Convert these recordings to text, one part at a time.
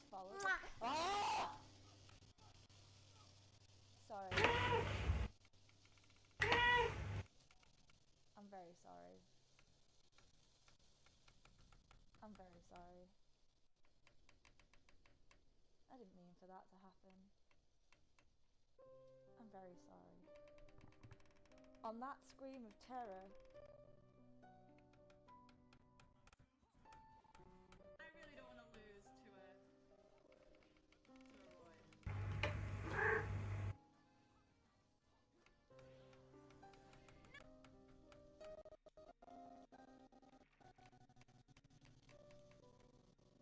just followed it. Oh! Sorry. I'm very sorry. I'm very sorry. I didn't mean for that to happen. I'm very sorry. On that scream of terror. I really don't want to lose to a Roy.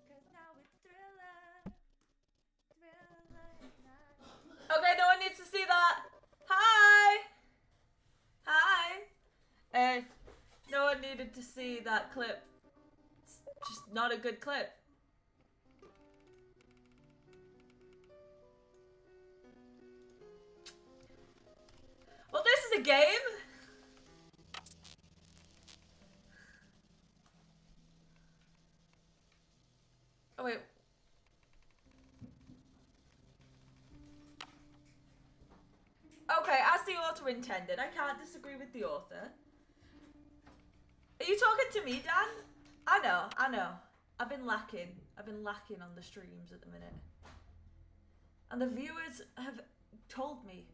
Cause now it's Thriller. Okay, no one needs to see that. Hi. Hi. No one needed to see that clip. It's just not a good clip. Well, this is a game. Oh, wait. Okay, as the author intended, I can't disagree with the author. Are you talking to me, Dan? I know. I've been lacking on the streams at the minute. And the viewers have told me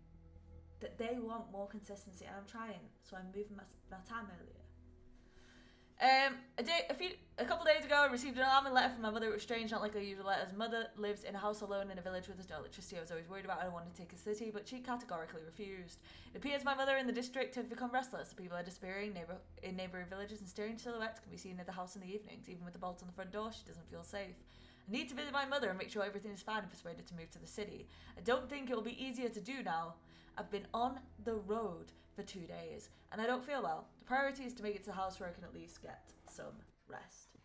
that they want more consistency, and I'm trying, so I'm moving my time earlier. A couple days ago, I received an alarming letter from my mother. It was strange, not like her usual letters. Mother lives in a house alone in a village with no electricity. I was always worried about her. I wanted to take a city, but she categorically refused. It appears my mother and the district have become restless. People are disappearing in neighbouring villages, and strange silhouettes can be seen at the house in the evenings. Even with the bolts on the front door, she doesn't feel safe. I need to visit my mother and make sure everything is fine and persuade her to move to the city. I don't think it will be easier to do now. I've been on the road for 2 days, and I don't feel well. The priority is to make it to the house where I can at least get some rest.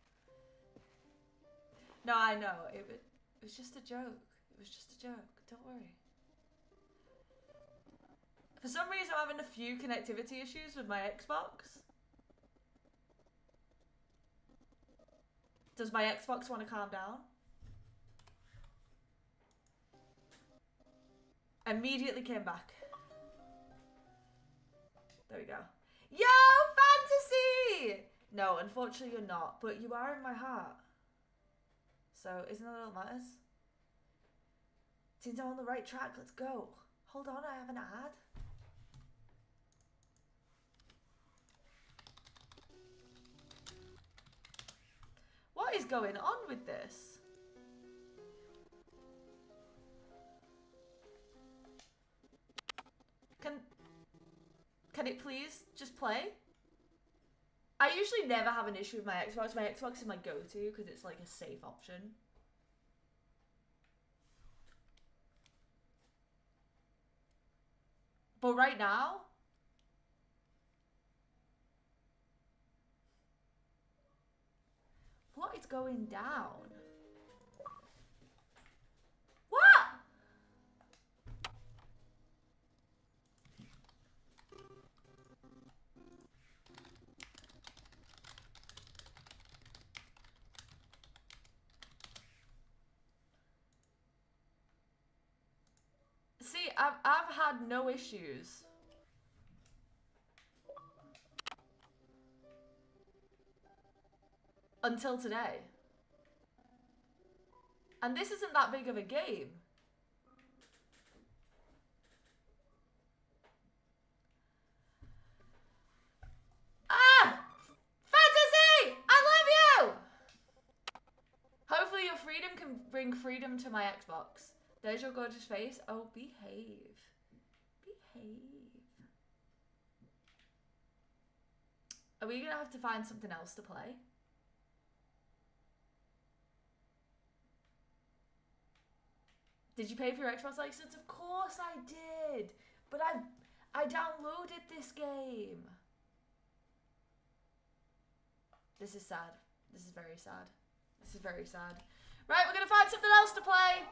No, I know. It was just a joke. It was just a joke. Don't worry. For some reason, I'm having a few connectivity issues with my Xbox. Does my Xbox want to calm down? Immediately came back. There we go. Yo, fantasy! No, unfortunately you're not, but you are in my heart. So, isn't that all that matters? Seems I'm on the right track, let's go. Hold on, I have an ad. What is going on with this? Can it please just play? I usually never have an issue with my Xbox. My Xbox is my go-to because it's like a safe option. But right now, what is going down? What? See, I've had no issues. Until today. And this isn't that big of a game. Ah! Fantasy! I love you! Hopefully your freedom can bring freedom to my Xbox. There's your gorgeous face. Oh, behave. Behave. Are we gonna have to find something else to play? Did you pay for your Xbox license? Of course I did. But I downloaded this game. This is sad. This is very sad. This is very sad. Right, we're gonna find something else to play.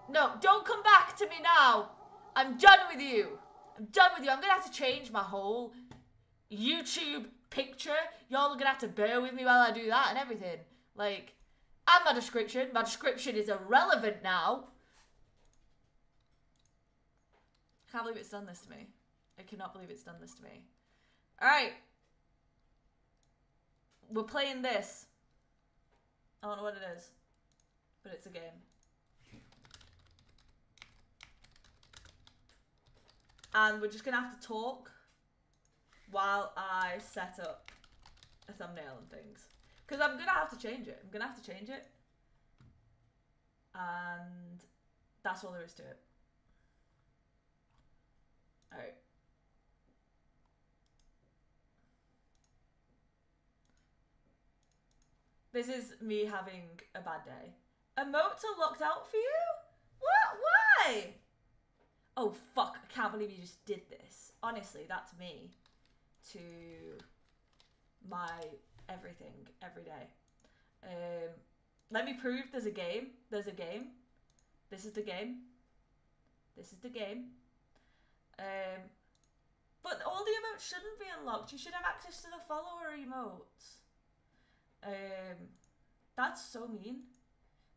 No, don't come back to me now. I'm done with you. I'm done with you. I'm gonna have to change my whole YouTube picture. Y'all are gonna have to bear with me while I do that and everything. Like, and my description. My description is irrelevant now. I can't believe it's done this to me. I cannot believe it's done this to me. Alright. We're playing this. I don't know what it is. But it's a game. And we're just going to have to talk while I set up a thumbnail and things. Because I'm going to have to change it. I'm going to have to change it. And that's all there is to it. Alright. This is me having a bad day. Emotes are locked out for you? What? Why? Oh, fuck. I can't believe you just did this. Honestly, that's me to my everything every day. Let me prove there's a game. There's a game. This is the game. This is the game. But all the emotes shouldn't be unlocked. You should have access to the follower emotes. That's so mean.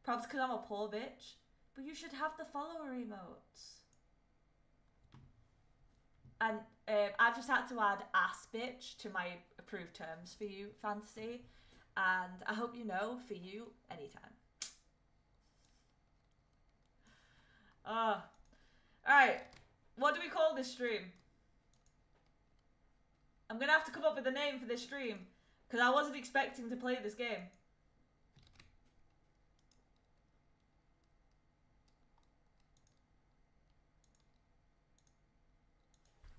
Perhaps because I'm a poor bitch. But you should have the follower emotes. And I've just had to add ass bitch to my approved terms for you, fantasy. And I hope you know, for you, anytime. Alright. What do we call this stream? I'm going to have to come up with a name for this stream. Because I wasn't expecting to play this game.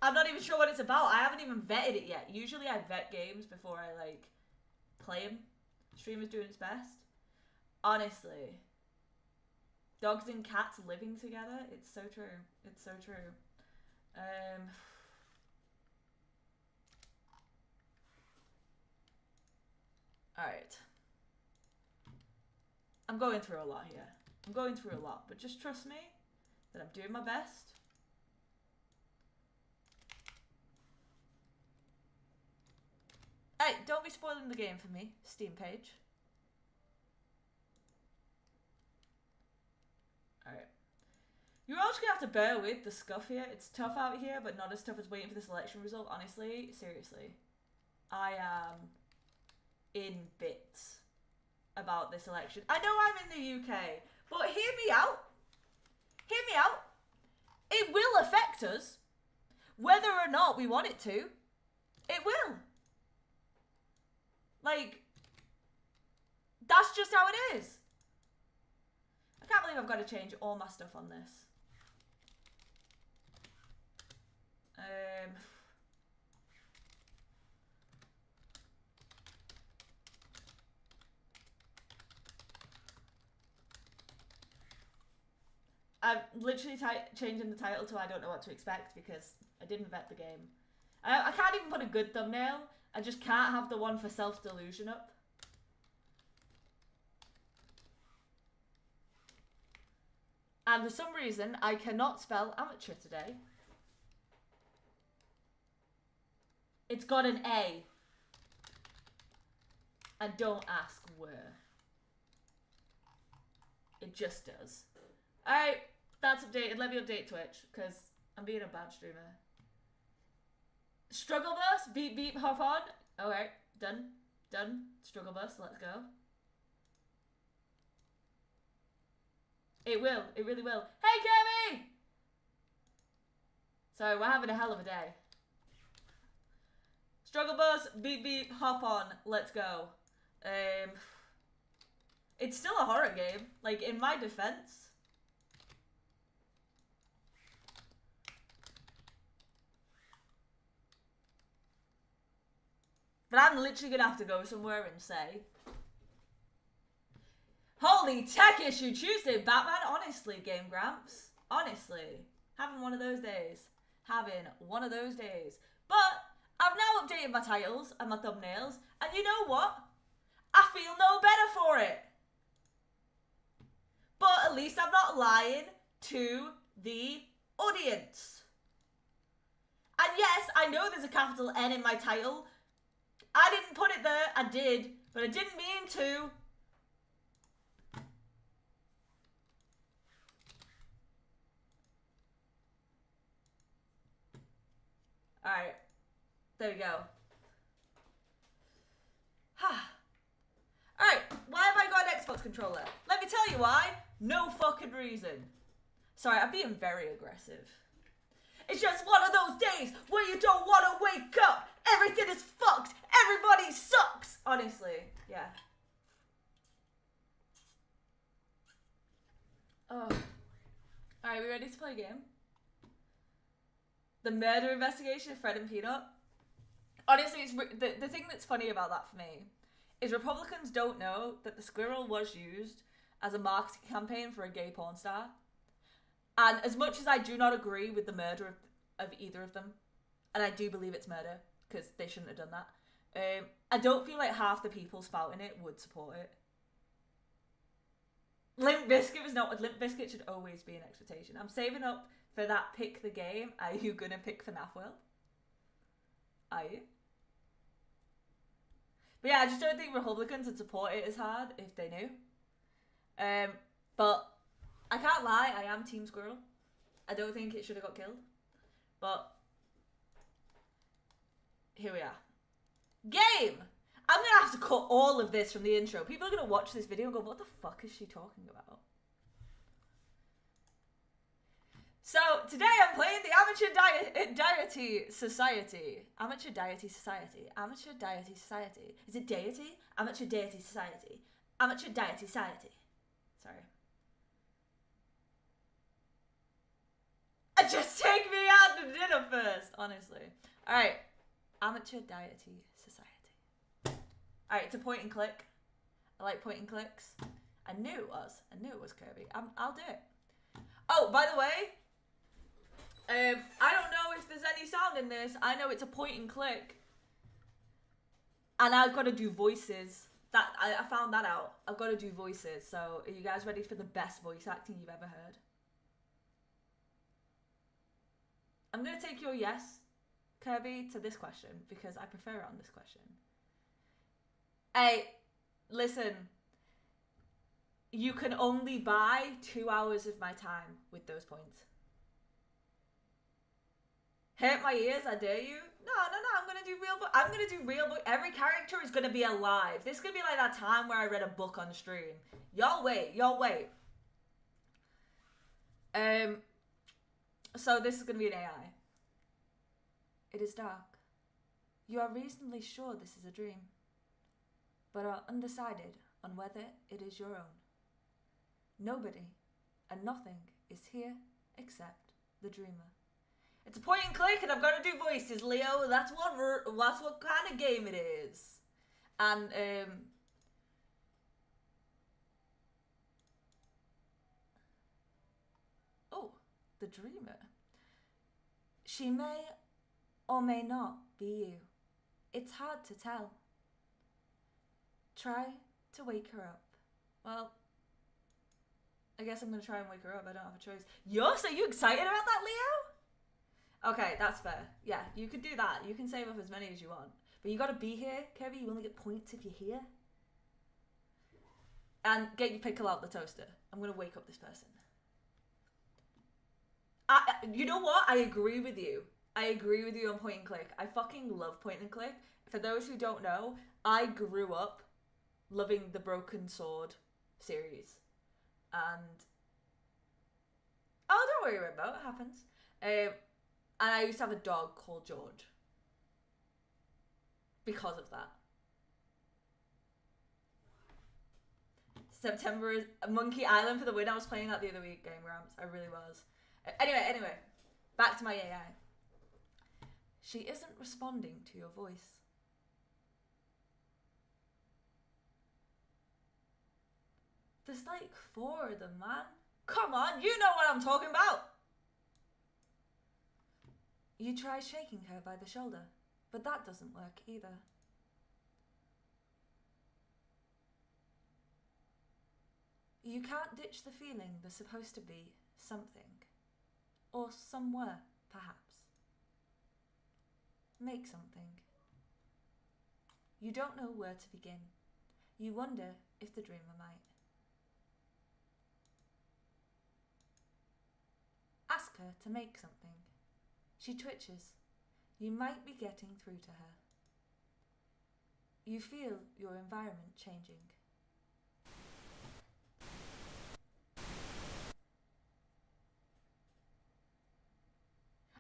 I'm not even sure what it's about. I haven't even vetted it yet. Usually I vet games before I, like, play them. Streamer's doing its best. Honestly. Dogs and cats living together. It's so true. It's so true. Alright. I'm going through a lot here. I'm going through a lot. But just trust me that I'm doing my best. Hey, don't be spoiling the game for me, Steam page. Alright. You're all just gonna have to bear with the scuff here. It's tough out here, but not as tough as waiting for the selection result. Honestly, seriously. I am in bits about this election. I know I'm in the UK, but hear me out. Hear me out. It will affect us. Whether or not we want it to. It will. Like, that's just how it is. I can't believe I've got to change all my stuff on this. I'm literally changing the title to I don't know what to expect because I didn't vet the game. I can't even put a good thumbnail. I just can't have the one for self-delusion up. And for some reason, I cannot spell amateur today. It's got an A. And don't ask where. It just does. Alright, that's updated. Let me update Twitch, because I'm being a bad streamer. Struggle bus, beep beep, hop on. Alright, done. Done. Struggle bus, let's go. It will, it really will. Hey Kermie! So we're having a hell of a day. Struggle bus, beep beep, hop on, let's go. It's still a horror game, like in my defense. But I'm literally gonna have to go somewhere and say, holy tech issue Tuesday, Batman. Honestly, Game Gramps. Honestly. Having one of those days. Having one of those days. But I've now updated my titles and my thumbnails. And you know what? I feel no better for it. But at least I'm not lying to the audience. And yes, I know there's a capital N in my title. I didn't put it there. I did. But I didn't mean to. There we go. Alright, why have I got an Xbox controller? Let me tell you why. No fucking reason. Sorry, I'm being very aggressive. It's just one of those days where you don't want to wake up. Everything is fucked. Everybody sucks. Honestly, yeah. Oh. Alright, we ready to play a game? The murder investigation of Fred and Peanut. Honestly, it's the thing that's funny about that for me is Republicans don't know that the squirrel was used as a marketing campaign for a gay porn star. And as much as I do not agree with the murder of either of them, and I do believe it's murder, because they shouldn't have done that, I don't feel like half the people spouting it would support it. Limp Bizkit was not. Limp Bizkit should always be an expectation. I'm saving up for that pick the game. Are you gonna pick FNAF World? Are you? But yeah, I just don't think Republicans would support it as hard if they knew. But I can't lie, I am Team Squirrel. I don't think it should have got killed. But here we are. Game! I'm gonna have to cut all of this from the intro. People are gonna watch this video and go, what the fuck is she talking about? So today I'm playing the Amateur Deity Society. Amateur Deity Society. Amateur Deity Society. Is it deity? Amateur Deity Society. Amateur Deity Society. Sorry. Just take me out to dinner first, honestly. Alright. Amateur Deity Society. Alright, it's a point and click. I like point and clicks. I knew it was. I knew it was Kirby. I'll do it. Oh, by the way, I don't know if there's any sound in this. I know it's a point and click. And I've got to do voices. I found that out. I've got to do voices. So are you guys ready for the best voice acting you've ever heard? I'm going to take your yes, Kirby, to this question because I prefer it on this question. Hey, listen. You can only buy 2 hours of my time with those points. Hurt my ears, I dare you? No, I'm gonna do real voice. Every character is gonna be alive. This is gonna be like that time where I read a book on stream. Y'all wait. So this is gonna be an AI. It is dark. You are reasonably sure this is a dream, but are undecided on whether it is your own. Nobody and nothing is here except the dreamer. It's a point and click and I've got to do voices, Leo. That's what kind of game it is. And, oh, the dreamer. She may or may not be you. It's hard to tell. Try to wake her up. Well, I guess I'm going to try and wake her up. I don't have a choice. Yes, are you excited about that, Leo? Okay, that's fair. Yeah, you could do that. You can save up as many as you want. But you got to be here, Kirby. You only get points if you're here. And get your pickle out the toaster. I'm going to wake up this person. You know what? I agree with you. I agree with you on point and click. I fucking love point and click. For those who don't know, I grew up loving the Broken Sword series. And oh, don't worry about it, happens. And I used to have a dog called George because of that. September is Monkey Island for the win. I was playing that the other week, Game Ramps. I really was. Anyway, back to my AI. She isn't responding to your voice. There's like 4 of them, man. Come on, you know what I'm talking about. You try shaking her by the shoulder, but that doesn't work either. You can't ditch the feeling there's supposed to be something, or somewhere, perhaps. Make something. You don't know where to begin. You wonder if the dreamer might. Ask her to make something. She twitches. You might be getting through to her. You feel your environment changing.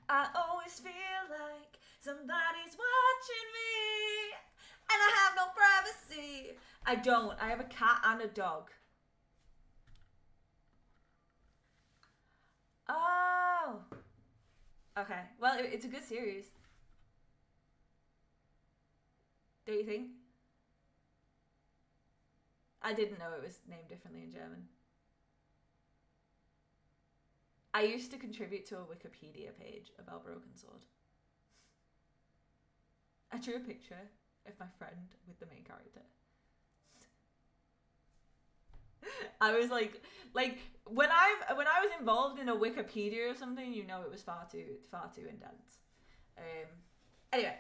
I always feel like somebody's watching me, and I have no privacy. I don't. I have a cat and a dog. Oh. Okay. Well, it's a good series. Don't you think? I didn't know it was named differently in German. I used to contribute to a Wikipedia page about Broken Sword. I drew a picture of my friend with the main character. I was like when I was involved in a Wikipedia or something, you know, it was far too intense. Anyway,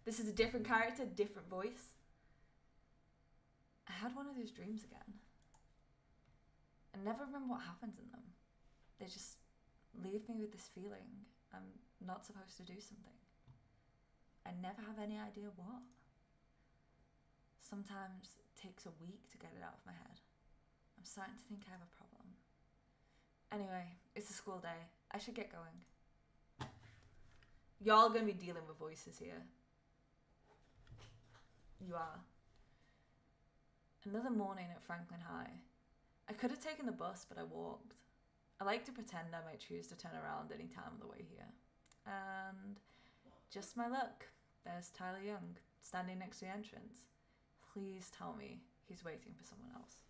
this is a different character, different voice. I had one of those dreams again. I never remember what happens in them. They just leave me with this feeling I'm not supposed to do something. I never have any idea what. Sometimes it takes a week to get it out of my head. I'm starting to think I have a problem. Anyway, it's a school day. I should get going. Y'all gonna be dealing with voices here. You are. Another morning at Franklin High. I could have taken the bus, but I walked. I like to pretend I might choose to turn around any time on the way here. And just my luck. There's Tyler Young, standing next to the entrance. Please tell me he's waiting for someone else.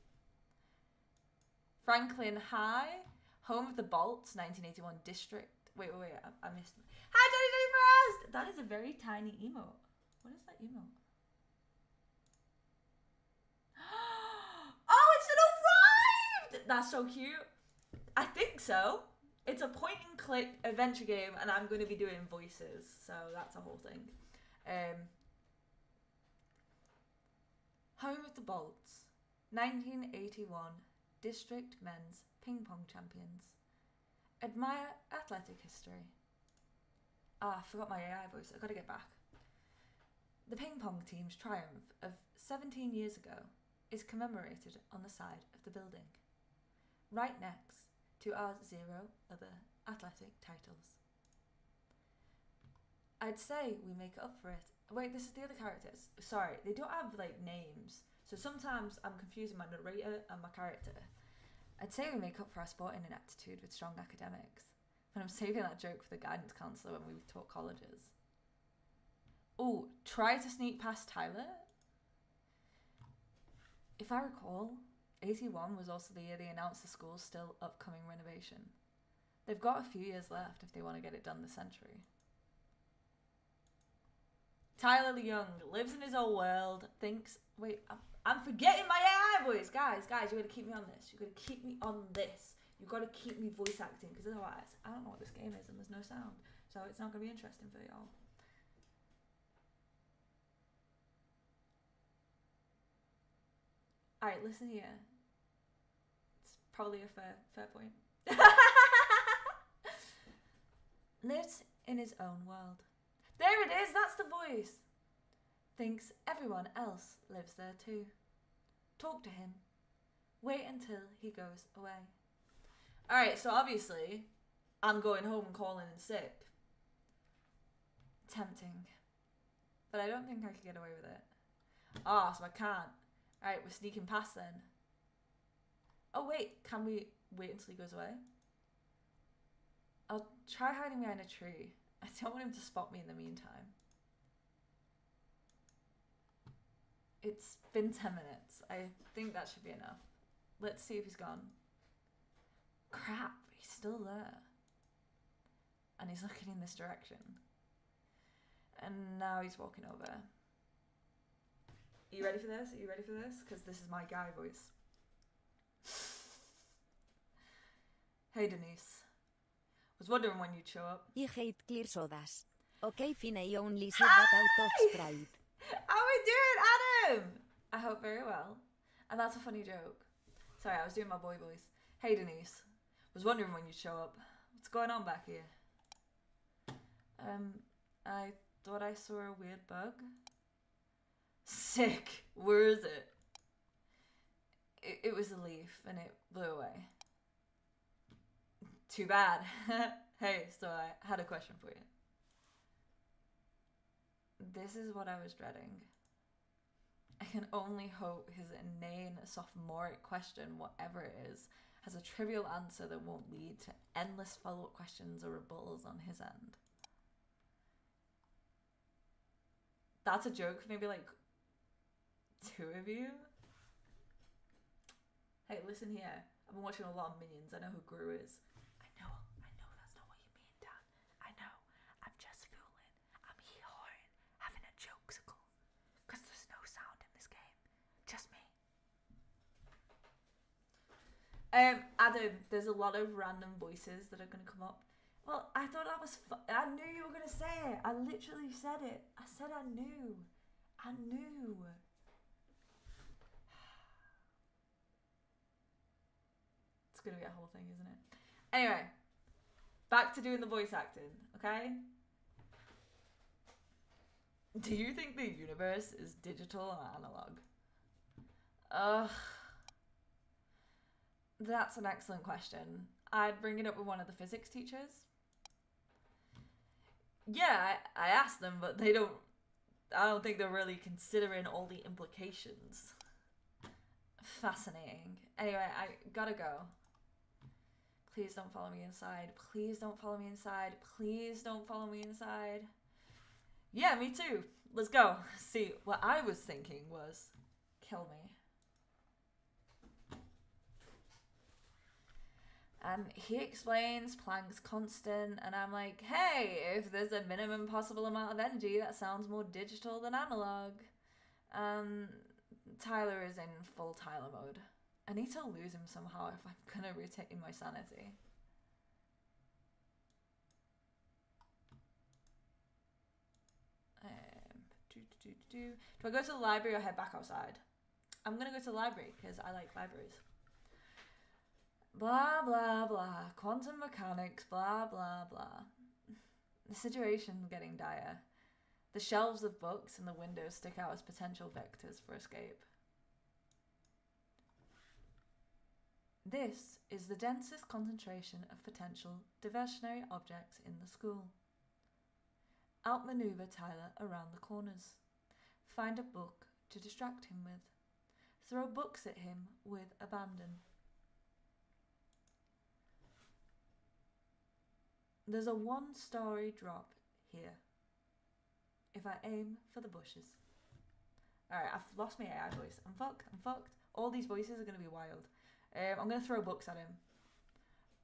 Franklin High, home of the Bolts, 1981 district. Wait, I missed it. Hi, Johnny Johnny Frost! That is a very tiny emote. What is that emote? Oh, it's arrived! That's so cute. I think so. It's a point and click adventure game, and I'm going to be doing voices, so that's a whole thing. Home of the Bolts, 1981 district men's ping pong champions. Admire athletic history. I forgot my AI voice. I gotta get back. The ping pong team's triumph of 17 years ago is commemorated on the side of the building, right next to our 0 other athletic titles. I'd say we make up for it. Wait, this is the other characters. Sorry, they don't have like names, so sometimes I'm confusing my narrator and my character. I'd say we make up for our sporting ineptitude with strong academics, but I'm saving that joke for the guidance counsellor when we talk colleges. Oh, try to sneak past Tyler? If I recall, 81 was also the year they announced the school's still upcoming renovation. They've got a few years left if they want to get it done this century. Tyler Young lives in his own world, thinks... Wait, I'm forgetting my AI voice! Guys, you gotta keep me on this. You gotta keep me on this. You gotta keep me voice acting, because otherwise, I don't know what this game is and there's no sound. So it's not gonna be interesting for y'all. Alright, listen here. It's probably a fair point. Lives in his own world. There it is, that's the voice. Thinks everyone else lives there too. Talk to him. Wait until he goes away. Alright, so obviously, I'm going home and calling in sick. Tempting. But I don't think I could get away with it. Ah, so I can't. Alright, we're sneaking past then. Oh wait, can we wait until he goes away? I'll try hiding behind a tree. I don't want him to spot me in the meantime. It's been 10 minutes. I think that should be enough. Let's see if he's gone. Crap, he's still there. And he's looking in this direction. And now he's walking over. Are you ready for this? Are you ready for this? Because this is my guy voice. Hey Denise. Was wondering when you'd show up. I hate clear sodas. Okay, fine, I only said that out of Sprite. How are we doing, Adam? I hope very well. And that's a funny joke. Sorry, I was doing my boy voice. Hey Denise. Was wondering when you'd show up. What's going on back here? I thought I saw a weird bug. Sick. Where is it? It was a leaf and it blew away. Too bad. Hey, so I had a question for you. This is what I was dreading. I can only hope his inane sophomoric question, whatever it is, has a trivial answer that won't lead to endless follow-up questions or rebuttals on his end. That's a joke for maybe like 2 of you. Hey, listen here. I've been watching a lot of Minions. I know who Gru is. I know that's not what you mean, Dan. I know. I'm just fooling. I'm hee-hawing, having a jokesicle. Because there's no sound in this game. Just me. Adam, there's a lot of random voices that are going to come up. Well, I thought that was I knew you were going to say it. I literally said it. I said I knew. I knew. It's going to be a whole thing, isn't it? Anyway, back to doing the voice acting, okay? Do you think the universe is digital or analog? Ugh. That's an excellent question. I'd bring it up with one of the physics teachers. Yeah, I asked them, but I don't think they're really considering all the implications. Fascinating. Anyway, I gotta go. Please don't follow me inside. Please don't follow me inside. Please don't follow me inside. Yeah, me too. Let's go. See, what I was thinking was, kill me. And he explains Planck's constant, and I'm like, hey, if there's a minimum possible amount of energy, that sounds more digital than analog. Tyler is in full Tyler mode. I need to lose him somehow if I'm gonna retain my sanity. Do I go to the library or head back outside? I'm gonna go to the library because I like libraries. Blah, blah, blah. Quantum mechanics, blah, blah, blah. The situation's getting dire. The shelves of books and the windows stick out as potential vectors for escape. This is the densest concentration of potential diversionary objects in the school. Outmaneuver Tyler around the corners. Find a book to distract him with. Throw books at him with abandon. There's a 1-story drop here. If I aim for the bushes. Alright, I've lost my AI voice. I'm fucked. All these voices are going to be wild. I'm going to throw books at him.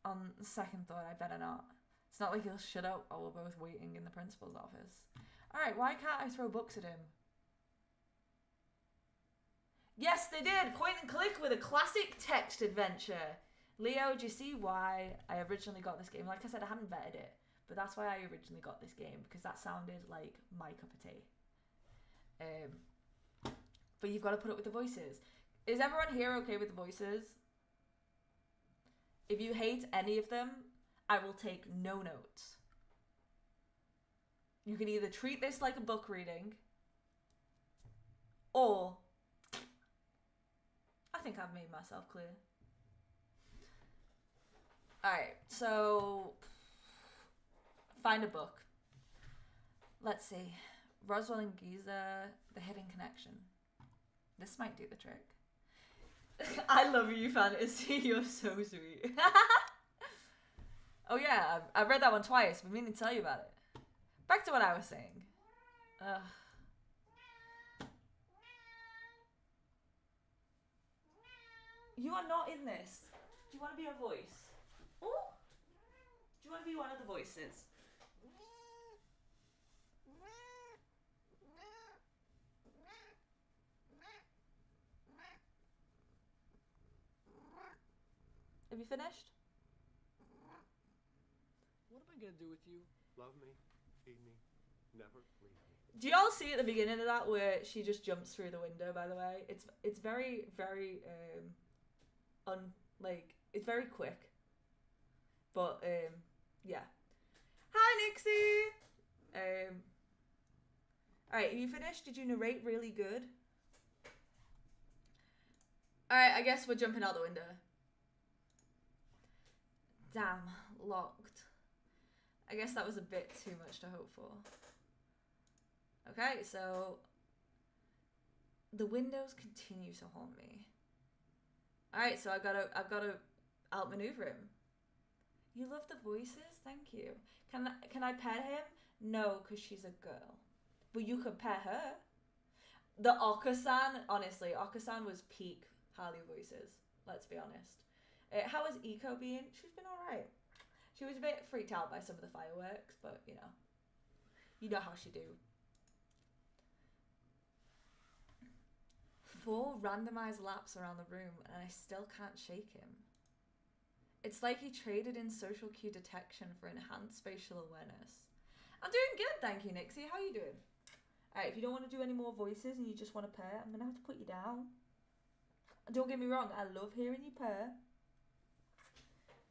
On second thought, I better not. It's not like he'll shut up while we're both waiting in the principal's office. Alright, why can't I throw books at him? Yes, they did! Point and click with a classic text adventure. Leo, do you see why I originally got this game? Like I said, I hadn't vetted it, but that's why I originally got this game, because that sounded like my cup of tea. But you've got to put up with the voices. Is everyone here okay with the voices? If you hate any of them, I will take no notes. You can either treat this like a book reading, or I think I've made myself clear. Alright, so find a book. Let's see. Roswell and Giza, The Hidden Connection. This might do the trick. I love you, Fantasy. You're so sweet. Oh yeah, I've read that one twice. I've been meaning to tell you about it. Back to what I was saying. You are not in this. Do you want to be a voice? Ooh. Do you want to be one of the voices? Have you finished? What am I gonna do with you? Love me, feed me, never leave me. Do y'all see at the beginning of that where she just jumps through the window? By the way, it's very it's very quick. But yeah. Hi Nixie. Alright, are you finished? Did you narrate really good? Alright, I guess we're jumping out the window. Damn, locked. I guess that was a bit too much to hope for. Okay, so the windows continue to haunt me. Alright, so I've gotta outmaneuver him. You love the voices? Thank you. Can I pet him? No, because she's a girl. But you could pet her. The Okasan, honestly, Okasan was peak Harley voices. Let's be honest. How has Eco been? She's been alright. She was a bit freaked out by some of the fireworks, but you know how she do. 4 randomized laps around the room and I still can't shake him. It's like he traded in social cue detection for enhanced spatial awareness. I'm doing good, thank you, Nixie. How are you doing? Alright, if you don't want to do any more voices and you just want to purr, I'm going to have to put you down. And don't get me wrong, I love hearing you purr.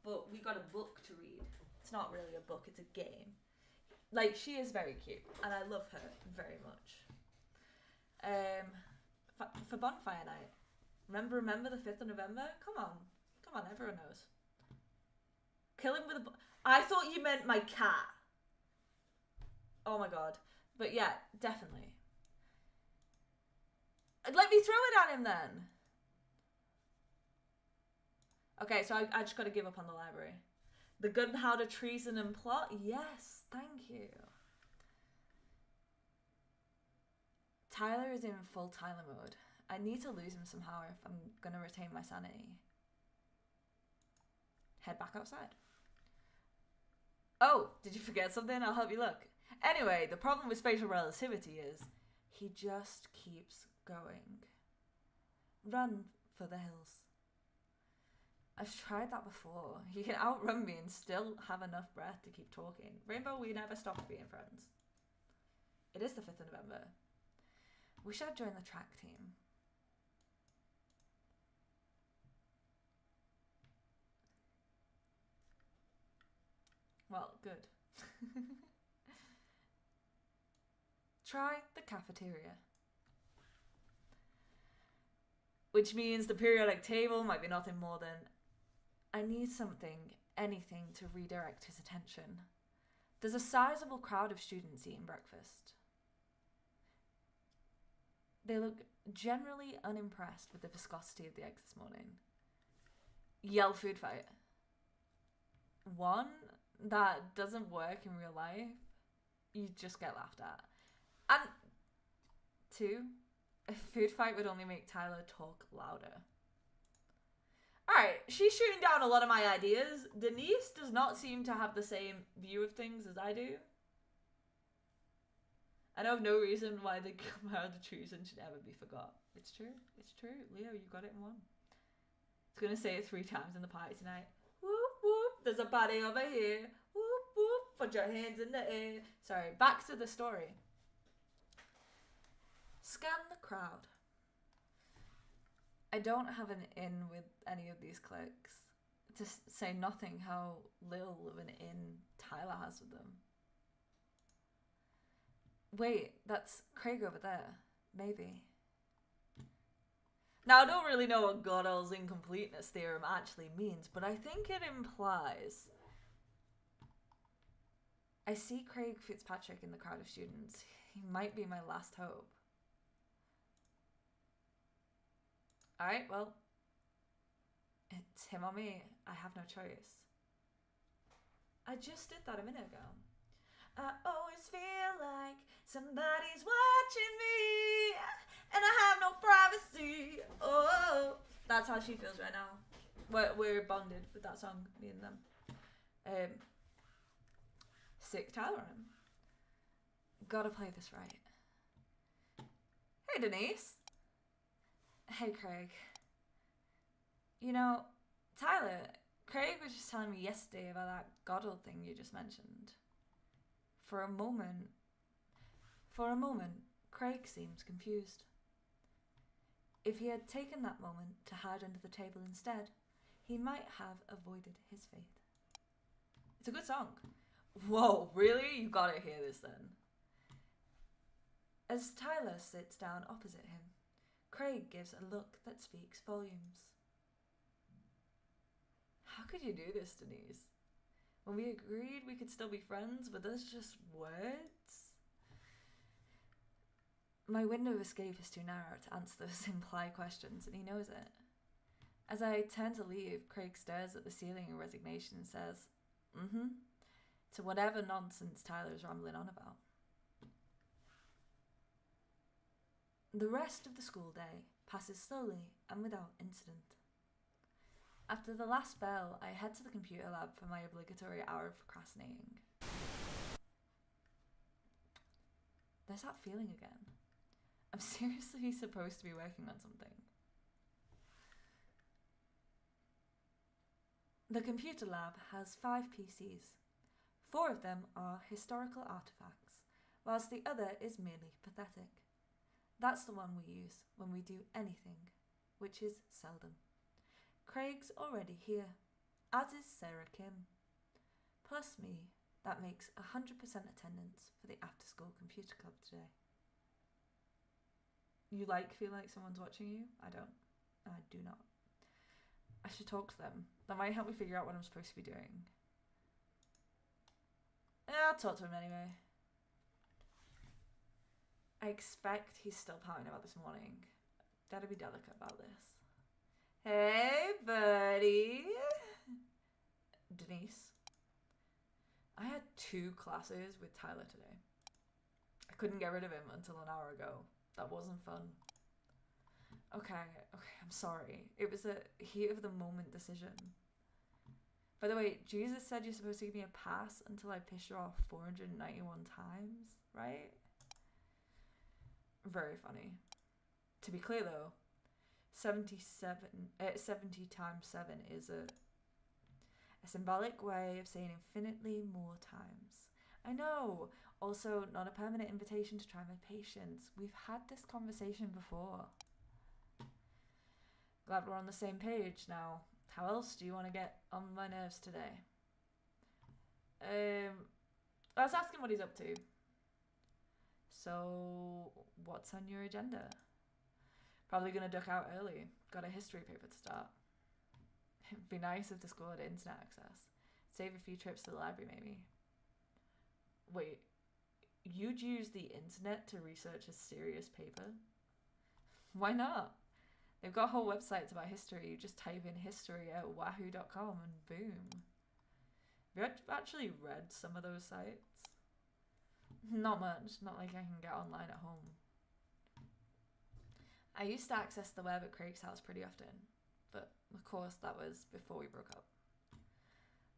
But we got a book to read. It's not really a book, it's a game. Like, she is very cute, and I love her very much. For Bonfire Night. Remember the 5th of November? Come on, everyone knows. Kill him with a... I thought you meant my cat. Oh my god. But yeah, definitely. Let me throw it at him then. Okay, so I just gotta give up on the library. The gunpowder, treason and plot? Yes, thank you. Tyler is in full Tyler mode. I need to lose him somehow if I'm gonna retain my sanity. Head back outside. Oh, did you forget something? I'll help you look. Anyway, the problem with spatial relativity is he just keeps going. Run for the hills. I've tried that before. He can outrun me and still have enough breath to keep talking. Rainbow, we never stopped being friends. It is the 5th of November. Wish I'd joined the track team. Well, good. Try the cafeteria. Which means the periodic table might be nothing more than I need something, anything to redirect his attention. There's a sizable crowd of students eating breakfast. They look generally unimpressed with the viscosity of the eggs this morning. Yell food fight. 1, that doesn't work in real life. You just get laughed at. And 2, a food fight would only make Tyler talk louder. Alright, she's shooting down a lot of my ideas. Denise does not seem to have the same view of things as I do. I know of no reason why the command of treason should ever be forgot. It's true. It's true. Leo, you got it in 1. It's going to say it 3 times in the party tonight. Whoop, whoop. There's a party over here. Whoop, whoop. Put your hands in the air. Sorry, back to the story. Scan the crowd. I don't have an in with any of these clerks. To say nothing how little of an in Tyler has with them. Wait, that's Craig over there. Maybe. Now, I don't really know what Gödel's incompleteness theorem actually means, but I think it implies... I see Craig Fitzpatrick in the crowd of students. He might be my last hope. Alright, well, it's him or me. I have no choice. I just did that a minute ago. I always feel like somebody's watching me and I have no privacy. Oh, that's how she feels right now. We're bonded with that song, me and them. Sick Tyler on him. Gotta play this right. Hey, Denise. Hey, Craig. You know, Tyler, Craig was just telling me yesterday about that Gödel thing you just mentioned. For a moment, Craig seems confused. If he had taken that moment to hide under the table instead, he might have avoided his fate. It's a good song. Whoa, really? You gotta hear this then. As Tyler sits down opposite him, Craig gives a look that speaks volumes. How could you do this, Denise? When we agreed we could still be friends, were those just words? My window of escape is too narrow to answer those implied questions, and he knows it. As I turn to leave, Craig stares at the ceiling in resignation and says, to whatever nonsense Tyler's rambling on about. The rest of the school day passes slowly and without incident. After the last bell, I head to the computer lab for my obligatory hour of procrastinating. There's that feeling again. I'm seriously supposed to be working on something. The computer lab has 5 PCs. 4 of them are historical artifacts, whilst the other is merely pathetic. That's the one we use when we do anything, which is seldom. Craig's already here, as is Sarah Kim. Plus me, that makes 100% attendance for the after-school computer club today. You feel like someone's watching you? I don't. I do not. I should talk to them. That might help me figure out what I'm supposed to be doing. I'll talk to him anyway. I expect he's still pouting about this morning. Gotta be delicate about this. Hey, buddy. Denise. I had 2 classes with Tyler today. I couldn't get rid of him until an hour ago. That wasn't fun. Okay, I'm sorry. It was a heat of the moment decision. By the way, Jesus said you're supposed to give me a pass until I piss you off 491 times, right? Very funny. To be clear though, 70 times 7 is a symbolic way of saying infinitely more times. I know. Also, not a permanent invitation to try my patience. We've had this conversation before. Glad we're on the same page now. How else do you want to get on my nerves today? I was asking what he's up to. So, what's on your agenda? Probably gonna duck out early. Got a history paper to start. It'd be nice if the school had internet access. Save a few trips to the library, maybe. Wait, you'd use the internet to research a serious paper? Why not? They've got whole websites about history. You just type in history at wahoo.com and boom. Have you actually read some of those sites? Not much. Not like I can get online at home. I used to access the web at Craig's house pretty often, but of course that was before we broke up.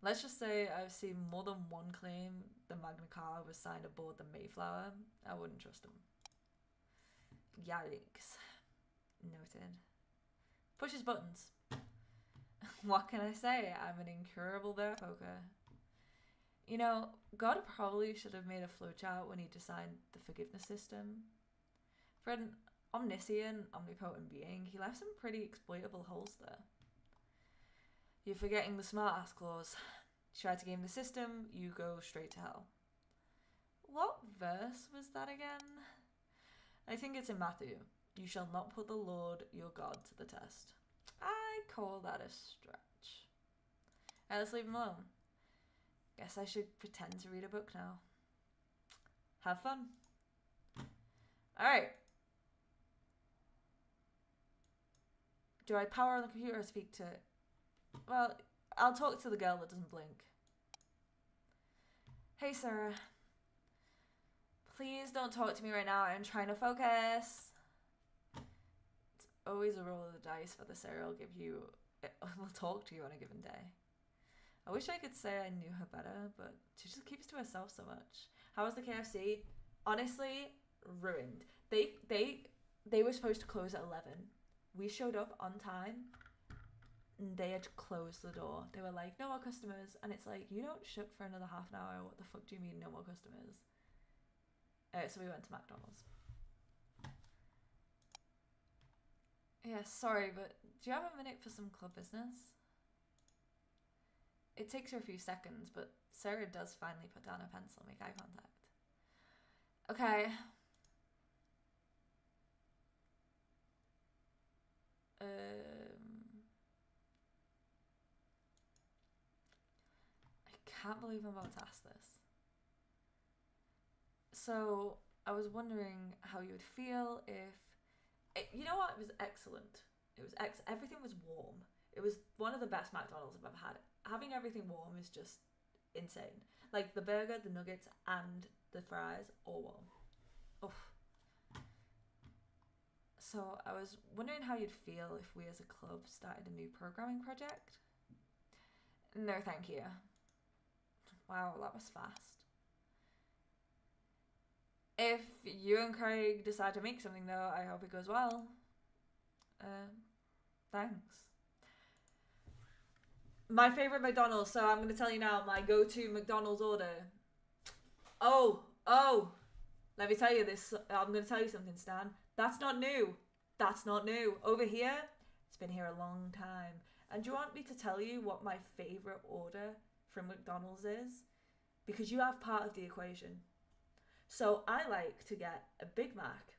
Let's just say I've seen more than one claim the Magna Carta was signed aboard the Mayflower. I wouldn't trust them. Yikes. Noted. Pushes buttons. What can I say? I'm an incurable bear poker. You know, God probably should have made a flowchart when he designed the forgiveness system. For an omniscient, omnipotent being, he left some pretty exploitable holes there. You're forgetting the smart-ass clause. You try to game the system, you go straight to hell. What verse was that again? I think it's in Matthew. You shall not put the Lord your God to the test. I call that a stretch. Alright, let's leave him alone. Guess I should pretend to read a book now. Have fun. Alright. Do I power on the computer or speak to... Well, I'll talk to the girl that doesn't blink. Hey, Sarah. Please don't talk to me right now. I'm trying to focus. It's always a roll of the dice whether Sarah will talk to you on a given day. I wish I could say I knew her better, but she just keeps to herself so much. How was the KFC? Honestly, ruined. They were supposed to close at 11. We showed up on time. And they had closed the door. They were like, no more customers. And it's like, you don't shut for another half an hour. What the fuck do you mean no more customers? So we went to McDonald's. Yeah, sorry, but do you have a minute for some club business? It takes her a few seconds, but Sarah does finally put down her pencil and make eye contact. Okay. I can't believe I'm about to ask this. So I was wondering how you would feel if, you know what? It was excellent. It was everything was warm. It was one of the best McDonald's I've ever had. Having everything warm is just insane. Like the burger, the nuggets, and the fries all warm. Oof. So I was wondering how you'd feel if we as a club started a new programming project. No, thank you. Wow, that was fast. If you and Craig decide to make something though, I hope it goes well. Thanks. My favourite McDonald's, so I'm going to tell you now, my go-to McDonald's order. Oh, let me tell you this. I'm going to tell you something, Stan. That's not new. That's not new. Over here, it's been here a long time. And do you want me to tell you what my favourite order from McDonald's is? Because you have part of the equation. So I like to get a Big Mac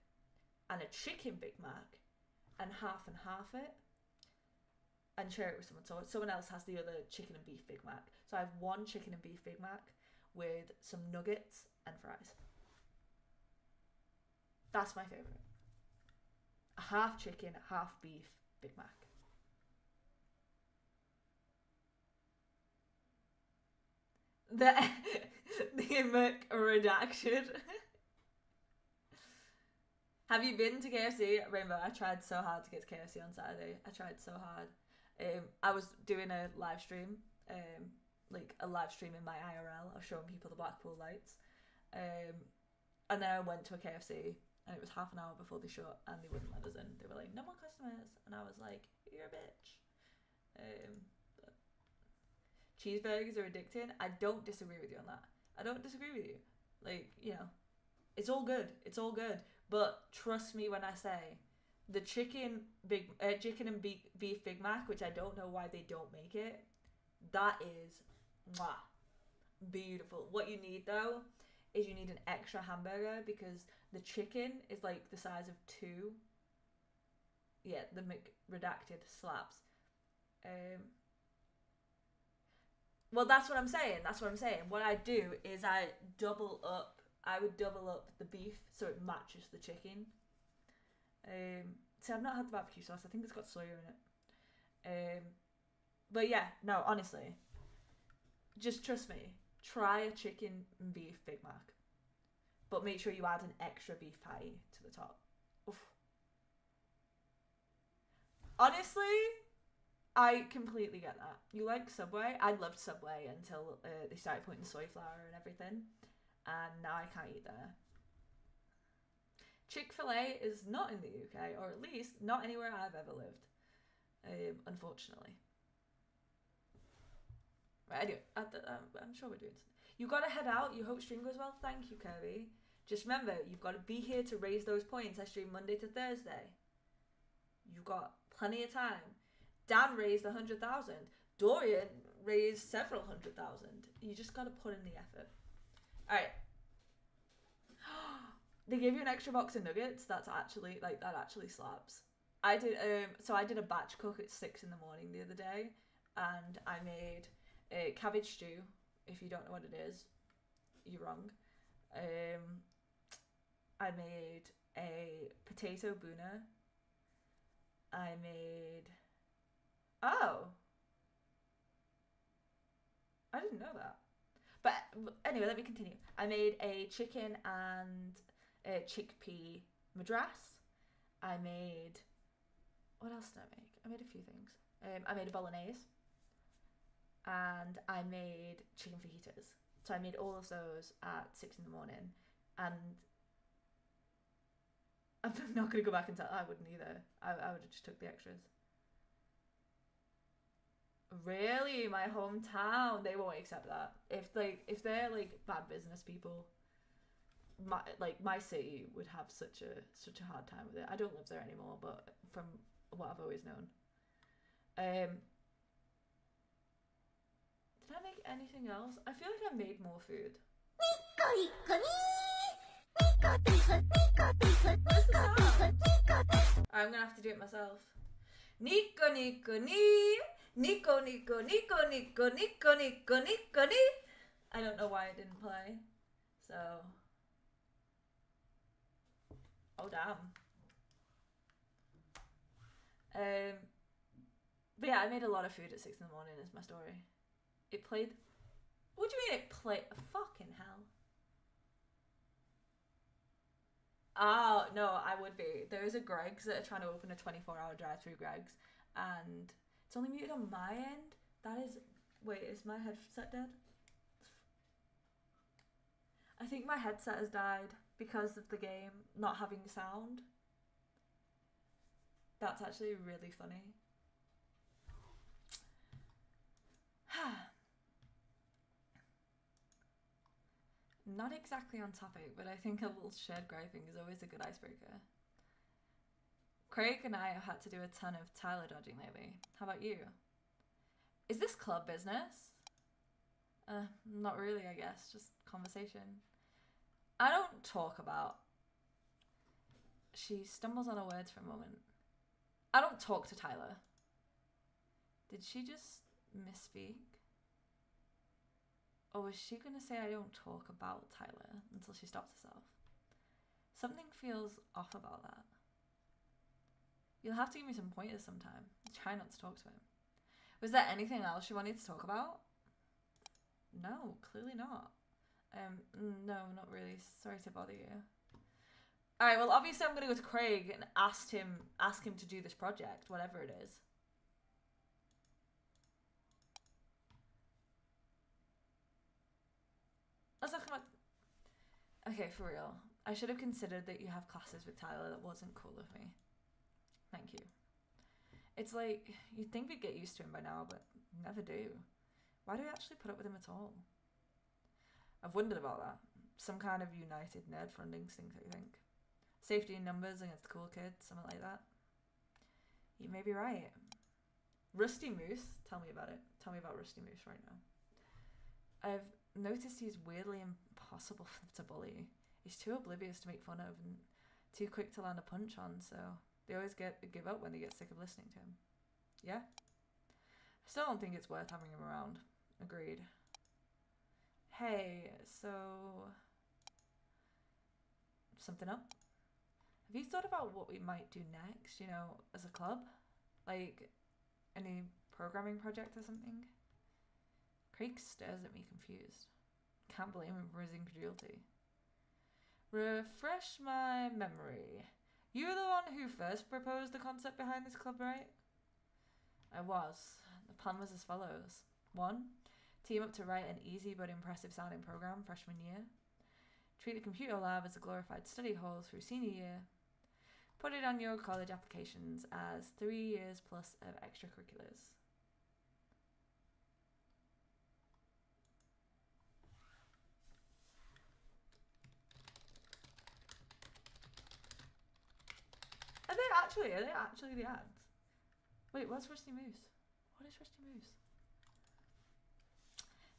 and a chicken Big Mac and half it and share it with someone. So someone else has the other chicken and beef Big Mac. So I have one chicken and beef Big Mac with some nuggets and fries. That's my favourite. A half chicken, half beef Big Mac. The Mac redaction. Have you been to KFC? Rainbow, I tried so hard to get to KFC on Saturday. I tried so hard. I was doing a live stream, like a live stream in my IRL. I was showing people the Blackpool lights. And then I went to a KFC and it was half an hour before they shut and they wouldn't let us in. They were like, no more customers. And I was like, you're a bitch. Cheeseburgers are addicting. I don't disagree with you on that. I don't disagree with you. Like, you know, it's all good. It's all good. But trust me when I say the chicken and beef Big Mac, which I don't know why they don't make it, that is mwah, beautiful. What you need though is you need an extra hamburger because the chicken is like the size of two. Yeah, the McRedacted slaps. Well, that's what I'm saying. That's what I'm saying. What I do is I would double up the beef so it matches the chicken. See, I've not had the barbecue sauce. I think it's got soya in it. But yeah, no, honestly, just trust me. Try a chicken and beef Big Mac, but make sure you add an extra beef patty to the top. Oof. Honestly, I completely get that. You like Subway? I loved Subway until they started putting soy flour and everything, and now I can't eat there. Chick-fil-A is not in the UK, or at least not anywhere I've ever lived, unfortunately. Right, anyway, I'm sure we're doing something. You got to head out. You hope stream goes well. Thank you, Kirby. Just remember, you've got to be here to raise those points. I stream Monday to Thursday. You've got plenty of time. Dan raised 100,000. Dorian raised several 100,000. You just got to put in the effort. All right. They gave you an extra box of nuggets. That actually slaps. I did a batch cook at 6 in the morning the other day, and I made a cabbage stew. If you don't know what it is, you're wrong. I made a potato buna. I made... Oh! I didn't know that. But anyway, let me continue. I made a chicken and a chickpea madras. I made... What else did I make? I made a few things. I made a bolognese. And I made chicken fajitas. So I made all of those at 6 in the morning. And I'm not going to go back and tell... I wouldn't either. I would have just took the extras. Really? My hometown? They won't accept that. If they're like bad business people, my city would have such a hard time with it. I don't live there anymore, but from what I've always known. Did I make anything else? I feel like I made more food. What's the sound? I'm gonna have to do it myself. Nico, Nico, ni. Nico, Nico, Nico, Nico, Nico, Nico, Nico, ni. I don't know why it didn't play. So. Oh, damn. But yeah, I made a lot of food at 6 in the morning is my story. It played... What do you mean it played? Fucking hell. Oh, no, I would be. There is a Greg's that are trying to open a 24-hour drive-through Greg's, and it's only muted on my end. That is... Wait, is my headset dead? I think my headset has died because of the game not having sound. That's actually really funny. Not exactly on topic, but I think a little shared griping is always a good icebreaker. Craig and I have had to do a ton of Tyler dodging lately. How about you? Is this club business? Not really, I guess. Just conversation. I don't talk about... She stumbles on her words for a moment. I don't talk to Tyler. Did she just misspeak? Or was she going to say I don't talk about Tyler until she stops herself? Something feels off about that. You'll have to give me some pointers sometime. Try not to talk to him. Was there anything else you wanted to talk about? No, clearly not. No, not really. Sorry to bother you. Alright, well obviously I'm going to go to Craig and ask him to do this project, whatever it is. Let's talk about... Okay, for real. I should have considered that you have classes with Tyler. That wasn't cool of me. Thank you. It's like, you'd think we'd get used to him by now, but never do. Why do we actually put up with him at all? I've wondered about that. Some kind of united nerd front instinct, I think. Safety in numbers against the cool kids, something like that. You may be right. Rusty Moose? Tell me about it. Tell me about Rusty Moose right now. I've noticed he's weirdly impossible to bully. He's too oblivious to make fun of and too quick to land a punch on, so they always give up when they get sick of listening to him. Yeah? I still don't think it's worth having him around. Agreed. Hey, so... Something up? Have you thought about what we might do next, you know, as a club? Like, any programming project or something? Craig stares at me confused. Can't blame him for his incredulity. Refresh my memory. You were the one who first proposed the concept behind this club, right? I was. The plan was as follows. 1. Team up to write an easy but impressive sounding program freshman year. Treat the computer lab as a glorified study hall through senior year. Put it on your college applications as 3 years plus of extracurriculars. Are they actually the ads? Wait, what's Rusty Moose? What is Rusty Moose?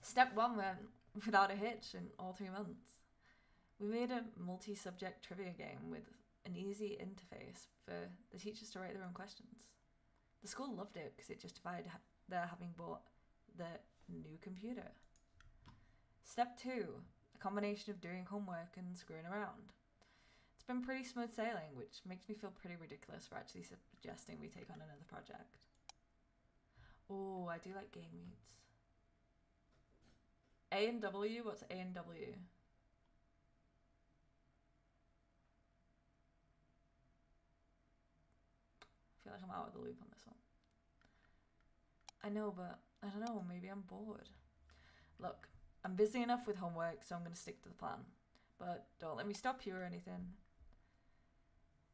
Step 1 went without a hitch in all 3 months. We made a multi-subject trivia game with an easy interface for the teachers to write their own questions. The school loved it because it justified their having bought the new computer. Step 2, a combination of doing homework and screwing around. It's been pretty smooth sailing, which makes me feel pretty ridiculous for actually suggesting we take on another project. Oh, I do like game meets. A and W? What's A and W? I feel like I'm out of the loop on this one. I know, but I don't know, maybe I'm bored. Look, I'm busy enough with homework, so I'm going to stick to the plan. But don't let me stop you or anything.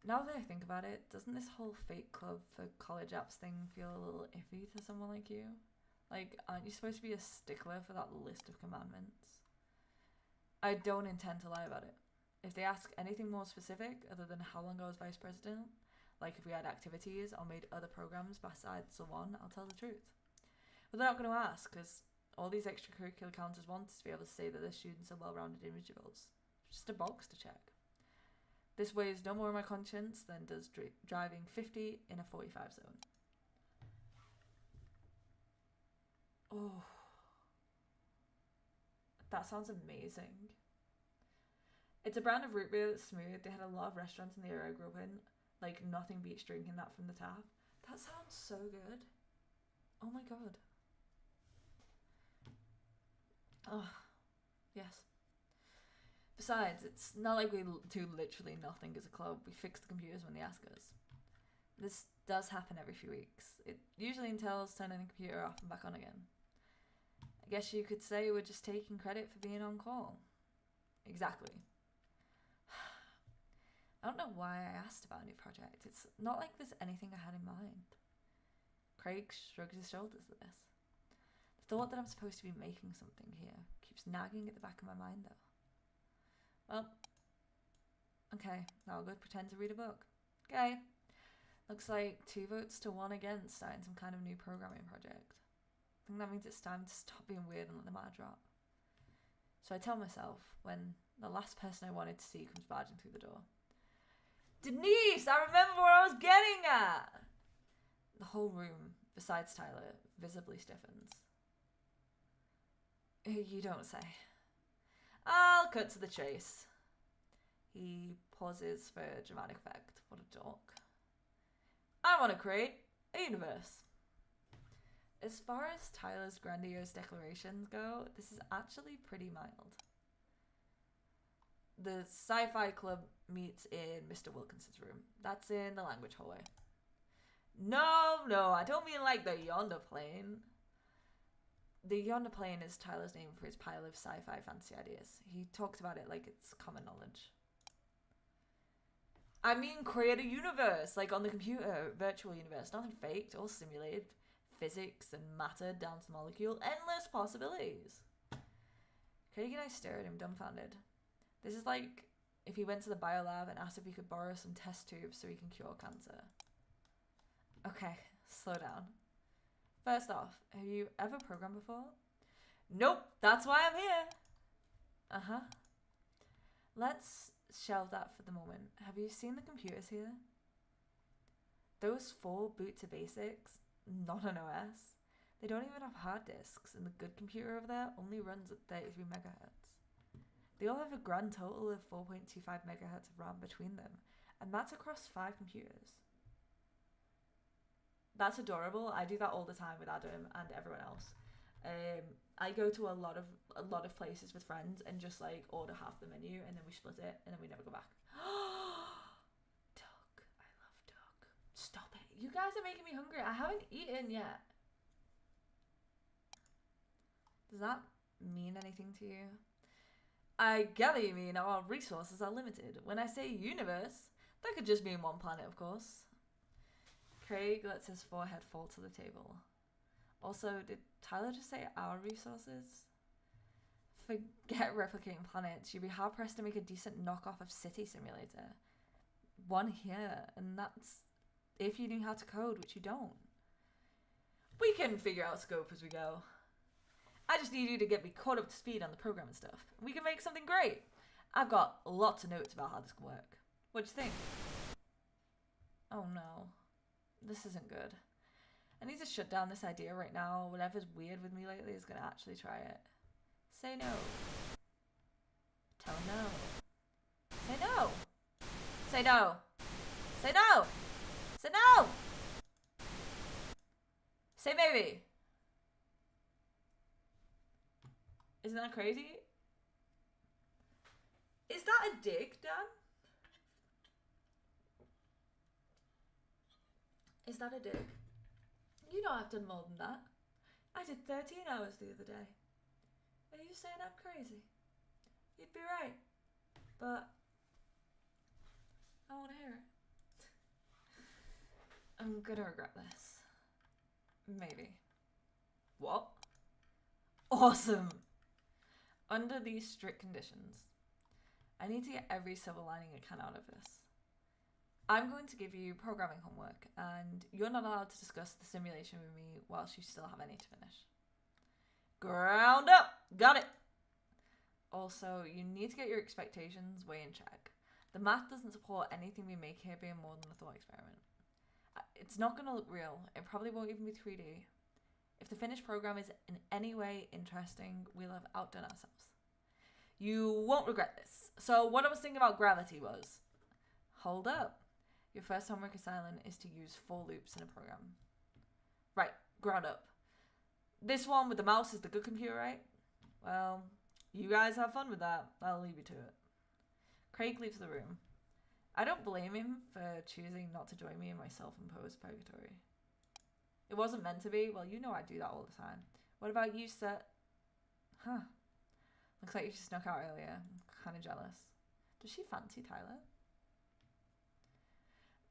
Now that I think about it, doesn't this whole fake club for college apps thing feel a little iffy to someone like you? Like, aren't you supposed to be a stickler for that list of commandments? I don't intend to lie about it. If they ask anything more specific, other than how long I was vice president, like if we had activities or made other programs besides the one, I'll tell the truth. But they're not going to ask, because all these extracurricular counters want is to be able to say that their students are well-rounded individuals. Just a box to check. This weighs no more on my conscience than does driving 50 in a 45 zone. Oh. That sounds amazing. It's a brand of root beer that's smooth. They had a lot of restaurants in the area I grew up in. Like, nothing beats drinking that from the tap. That sounds so good. Oh my god. Oh, yes. Besides, it's not like we do literally nothing as a club. We fix the computers when they ask us. This does happen every few weeks. It usually entails turning the computer off and back on again. I guess you could say we're just taking credit for being on call. Exactly. I don't know why I asked about a new project. It's not like there's anything I had in mind. Craig shrugs his shoulders at this. The thought that I'm supposed to be making something here keeps nagging at the back of my mind, though. Well, okay, now I'll go pretend to read a book. Okay. Looks like 2 votes to 1 against starting some kind of new programming project. I think that means it's time to stop being weird and let the matter drop. So I tell myself when the last person I wanted to see comes barging through the door. Denise, I remember what I was getting at! The whole room, besides Tyler, visibly stiffens. You don't say. I'll cut to the chase. He pauses for dramatic effect. What a dork. I want to create a universe. As far as Tyler's grandiose declarations go, this is actually pretty mild. The sci-fi club meets in Mr. Wilkinson's room. That's in the language hallway. No, I don't mean like the Yonder Plane. The Yonder Plane is Tyler's name for his pile of sci-fi fantasy ideas. He talks about it like it's common knowledge. I mean create a universe, like on the computer, virtual universe, nothing faked or simulated. Physics and matter down to the molecule, endless possibilities. Craig and I stare at him dumbfounded. This is like if he went to the biolab and asked if he could borrow some test tubes so he can cure cancer. Okay, slow down. First off, have you ever programmed before? Nope, that's why I'm here. Uh-huh. Let's shelve that for the moment. Have you seen the computers here? Those 4 boot to basics, not an OS. They don't even have hard disks, and the good computer over there only runs at 33 megahertz. They all have a grand total of 4.25 megahertz of RAM between them, and that's across 5 computers. That's adorable. I do that all the time with Adam and everyone else. I go to a lot of places with friends and just like order half the menu and then we split it and then we never go back. Duck. I love duck. Stop it. You guys are making me hungry. I haven't eaten yet. Does that mean anything to you? I gather you mean our resources are limited. When I say universe, that could just mean one planet, of course. Craig lets his forehead fall to the table. Also, did Tyler just say our resources? Forget replicating planets. You'd be hard-pressed to make a decent knockoff of City Simulator. One here, and that's if you knew how to code, which you don't. We can figure out scope as we go. I just need you to get me caught up to speed on the program and stuff. We can make something great. I've got lots of notes about how this can work. What do you think? Oh no. This isn't good. I need to shut down this idea right now. Whatever's weird with me lately is going to actually try it. Say no. Tell him no. Say no. Say no. Say no. Say no. Say maybe. Isn't that crazy? Is that a dig, Dan? Is that a dig? You know I've done more than that. I did 13 hours the other day. Are you saying I'm crazy? You'd be right. But I want to hear it. I'm gonna regret this. Maybe. What? Awesome! Under these strict conditions, I need to get every silver lining I can out of this. I'm going to give you programming homework, and you're not allowed to discuss the simulation with me whilst you still have any to finish. Ground up! Got it! Also, you need to get your expectations way in check. The math doesn't support anything we make here being more than a thought experiment. It's not going to look real. It probably won't even be 3D. If the finished program is in any way interesting, we'll have outdone ourselves. You won't regret this. So what I was thinking about gravity was, hold up. Your first homework assignment is to use 4 loops in a program. Right, ground up. This one with the mouse is the good computer, right? Well, you guys have fun with that. I'll leave you to it. Craig leaves the room. I don't blame him for choosing not to join me in my self-imposed purgatory. It wasn't meant to be. Well, you know I do that all the time. What about you, Sir? Huh. Looks like you snuck out earlier. I'm kind of jealous. Does she fancy Tyler?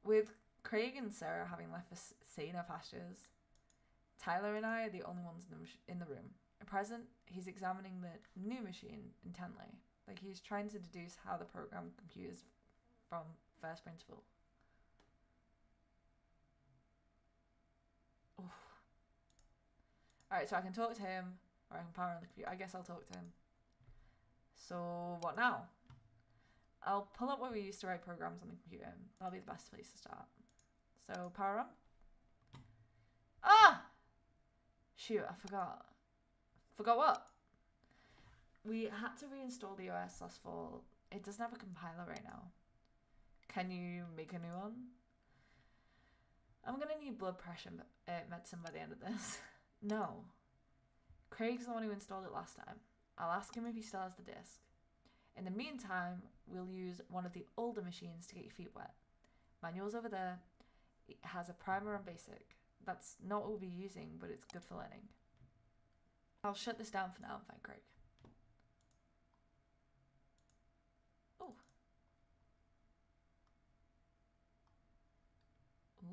With Craig and Sarah having left for saner pastures, Tyler and I are the only ones in the room. At present, he's examining the new machine intently, like he's trying to deduce how the program computes from first principle. Oof. Alright, so I can talk to him, or I can power on the computer. I guess I'll talk to him. So, what now? I'll pull up where we used to write programs on the computer. That'll be the best place to start. So, power on. Ah! Shoot, I forgot. Forgot what? We had to reinstall the OS last fall. It doesn't have a compiler right now. Can you make a new one? I'm gonna need blood pressure medicine by the end of this. No. Craig's the one who installed it last time. I'll ask him if he still has the disk. In the meantime, we'll use one of the older machines to get your feet wet. Manual's over there. It has a primer on basic. That's not what we'll be using, but it's good for learning. I'll shut this down for now and find Craig. Oh.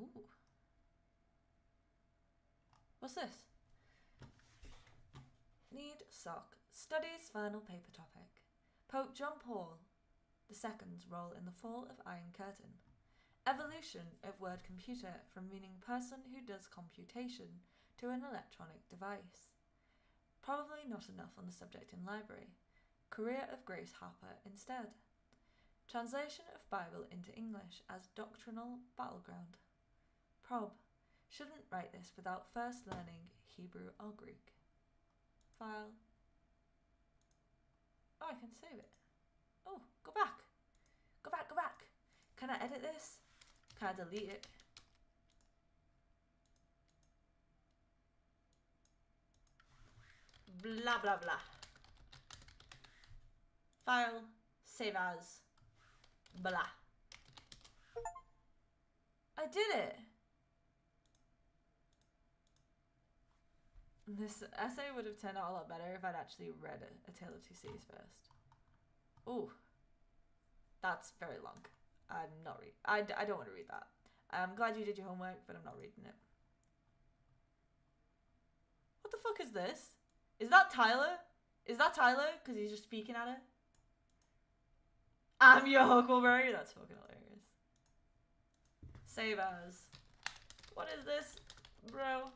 Ooh. What's this? Need sock. Studies final paper topic. Pope John Paul II's role in the fall of Iron Curtain. Evolution of word computer from meaning person who does computation to an electronic device. Probably not enough on the subject in library. Career of Grace Harper instead. Translation of Bible into English as doctrinal battleground. Prob. Shouldn't write this without first learning Hebrew or Greek. File. Oh, I can save it. Oh, go back. Go back, go back. Can I edit this? Can I delete it? Blah, blah, blah. File. Save as. Blah. I did it. This essay would have turned out a lot better if I'd actually read A Tale of Two Cities first. Ooh. That's very long. I'm not reading. I don't want to read that. I'm glad you did your homework, but I'm not reading it. What the fuck is this? Is that Tyler? Is that Tyler? Because he's just speaking at her? I'm your Huckleberry? That's fucking hilarious. Save as. What is this, bro?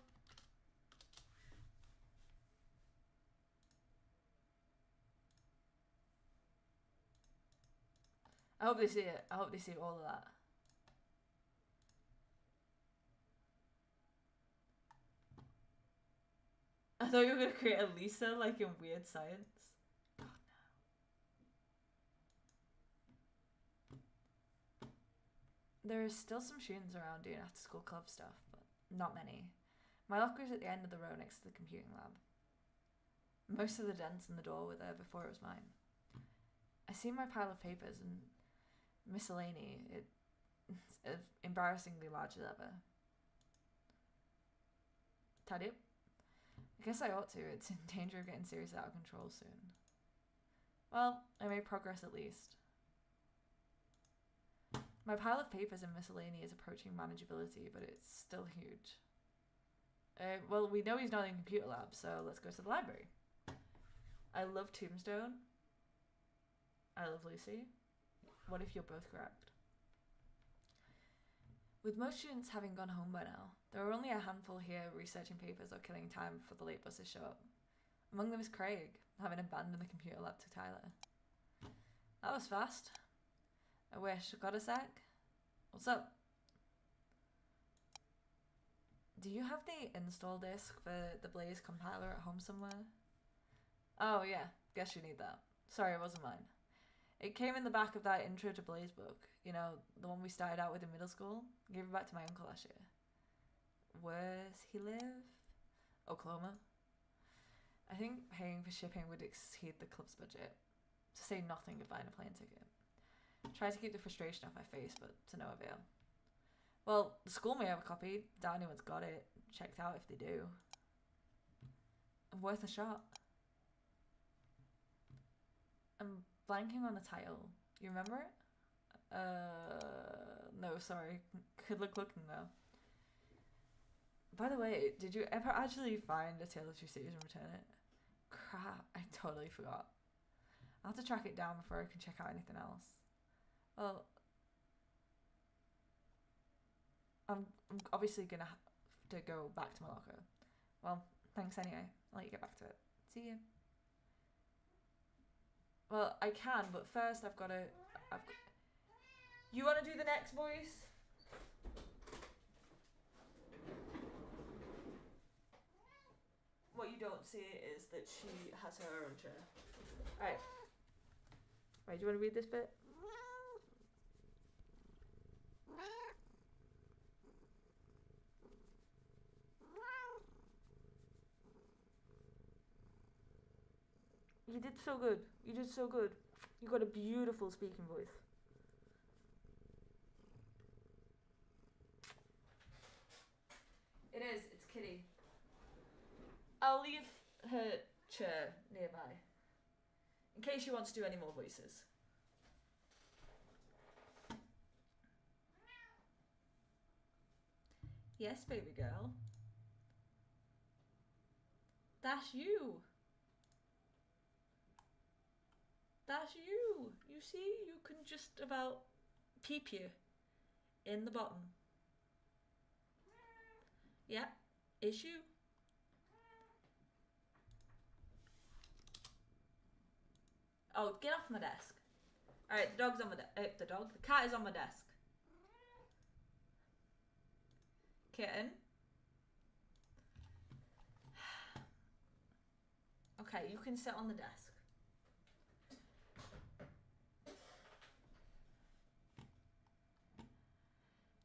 I hope they see it. I hope they see all of that. I thought you were going to create a Lisa like in Weird Science. God, no. There are still some students around doing after school club stuff, but not many. My locker is at the end of the row next to the computing lab. Most of the dents in the door were there before it was mine. I see my pile of papers and miscellany. It's as embarrassingly large as ever. Tidy up? I guess I ought to. It's in danger of getting seriously out of control soon. Well, I made progress at least. My pile of papers and miscellany is approaching manageability, but it's still huge. Well, we know he's not in computer lab, so let's go to the library. I love Tombstone. I love Lucy. What if you're both correct? With most students having gone home by now, there are only a handful here researching papers or killing time before the late buses show up. Among them is Craig, having abandoned the computer lab to Tyler. That was fast. I wish. Got a sec? What's up? Do you have the install disk for the Blaze compiler at home somewhere? Oh yeah, guess you need that. Sorry, it wasn't mine. It came in the back of that Intro to Blaze book. You know, the one we started out with in middle school. I gave it back to my uncle last year. Where's he live? Oklahoma. I think paying for shipping would exceed the club's budget, to say nothing of buying a plane ticket. Try to keep the frustration off my face, but to no avail. Well, the school may have a copy. Doubt anyone's got it. Checked out if they do. Worth a shot. I'm blanking on the title. You remember it? No, sorry. Good luck looking though. By the way, did you ever actually find A Tale of Two Cities and return it? Crap, I totally forgot. I'll have to track it down before I can check out anything else. Well, I'm obviously gonna have to go back to my locker. Well, thanks anyway. I'll let you get back to it. See you. Well, I can, but first I've got to... You want to do the next voice? What you don't see is that she has her own chair. Alright. Right, do you want to read this bit? You did so good. You did so good. You got a beautiful speaking voice. It is. It's Kitty. I'll leave her chair nearby in case she wants to do any more voices. Yes, baby girl. That's you. That's you. You see, you can just about peep you in the bottom. Yeah, it's you. Oh, get off my desk. Alright, the dog's on my desk. The cat is on my desk. Kitten. Okay, you can sit on the desk.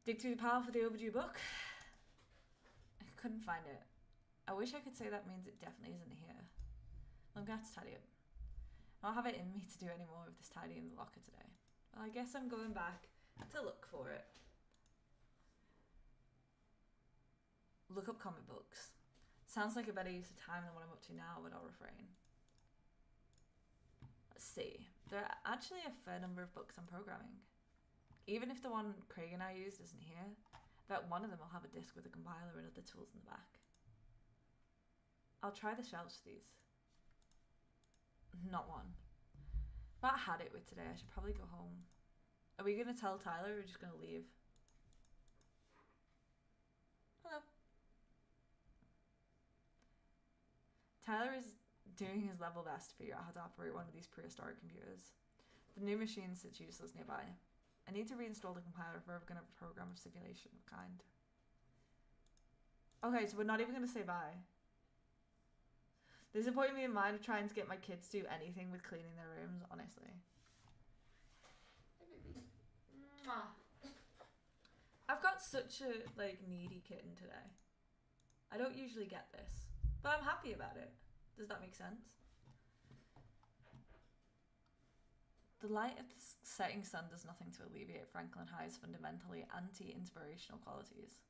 Dig through the pile for the overdue book. I couldn't find it. I wish I could say that means it definitely isn't here. I'm gonna have to tidy up. I don't have it in me to do any more of this tidying the locker today. Well, I guess I'm going back to look for it. Look up comic books. Sounds like a better use of time than what I'm up to now, but I'll refrain. Let's see. There are actually a fair number of books on programming. Even if the one Craig and I used isn't here, that one of them will have a disc with a compiler and other tools in the back. I'll try the shelves for these. Not one. If I had it with today, I should probably go home. Are we going to tell Tyler or are we just going to leave? Hello. Tyler is doing his level best to figure out how to operate one of these prehistoric computers. The new machine sits useless nearby. I need to reinstall the compiler if we're ever going to have a program of simulation of kind. Okay, so we're not even going to say bye. This is putting me in mind of trying to get my kids to do anything with cleaning their rooms, honestly. Hey, baby. Mwah. I've got such a, needy kitten today. I don't usually get this, but I'm happy about it. Does that make sense? The light of the setting sun does nothing to alleviate Franklin High's fundamentally anti-inspirational qualities.